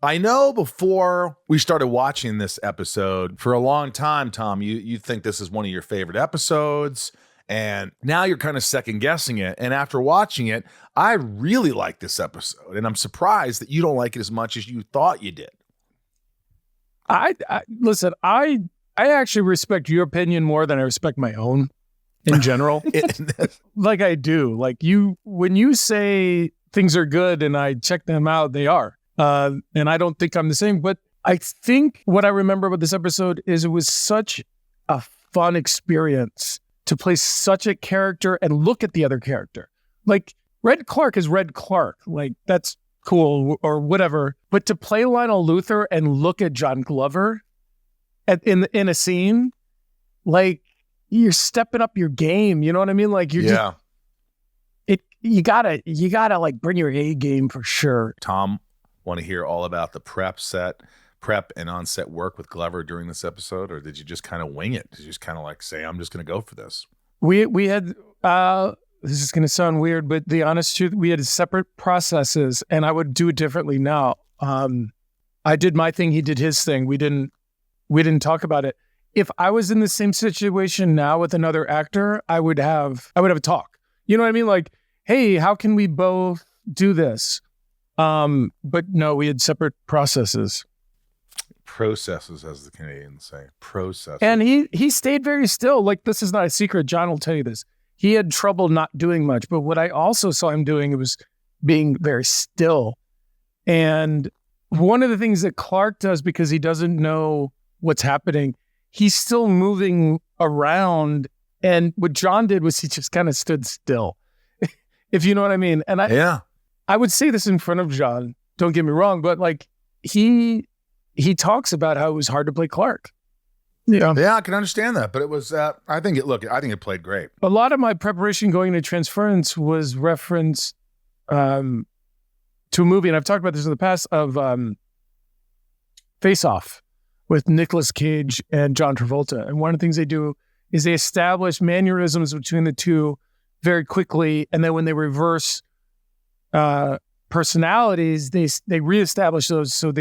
I know before we started watching this episode, for a long time, Tom, you think this is one of your favorite episodes, and now you're kind of second guessing it. And after watching it, I really like this episode, and I'm surprised that you don't like it as much as you thought you did. I listen, I actually respect your opinion more than I respect my own in general. Like I do. Like when you say things are good and I check them out, they are. And I don't think I'm the same, but I think what I remember about this episode is it was such a fun experience to play such a character and look at the other character. Like Red Clark is Red Clark. Like that's cool or whatever. But to play Lionel Luthor and look at John Glover in a scene, like you're stepping up your game. You know what I mean? Like you gotta like bring your A game for sure. Tom, want to hear all about the prep and on-set work with Glover during this episode, or did you just kind of wing it? Did you just kind of like say, I'm just going to go for this? We had, this is going to sound weird, but the honest truth, we had separate processes and I would do it differently now. I did my thing. He did his thing. We didn't talk about it. If I was in the same situation now with another actor, I would have a talk. You know what I mean? Like, hey, how can we both do this? But no, we had separate processes. Processes, as the Canadians say. Processes. And he stayed very still. Like, this is not a secret. John will tell you this. He had trouble not doing much. But what I also saw him doing, it was being very still. And one of the things that Clark does, because he doesn't know what's happening, he's still moving around. And what John did was he just kind of stood still, if you know what I mean. And I would say this in front of John, don't get me wrong, but like he talks about how it was hard to play Clark. Yeah, I can understand that, but it was. I think it played great. A lot of my preparation going into Transference was reference to a movie, and I've talked about this in the past, of Face Off with Nicolas Cage and John Travolta. And one of the things they do is they establish mannerisms between the two very quickly, and then when they reverse personalities, they reestablish those so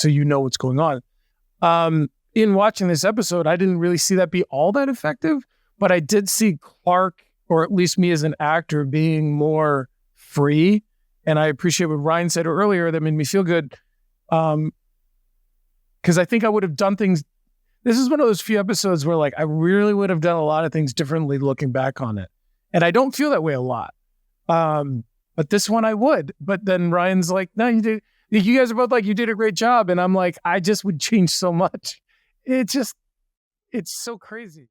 you know what's going on. In watching this episode, I didn't really see that be all that effective, but I did see Clark, or at least me as an actor, being more free. And I appreciate what Ryan said earlier that made me feel good. Because I think I would have done things. This is one of those few episodes where like I really would have done a lot of things differently looking back on it. And I don't feel that way a lot. But this one I would. But then Ryan's like, no, you did. You guys are both like, you did a great job. And I'm like, I just would change so much. It's so crazy.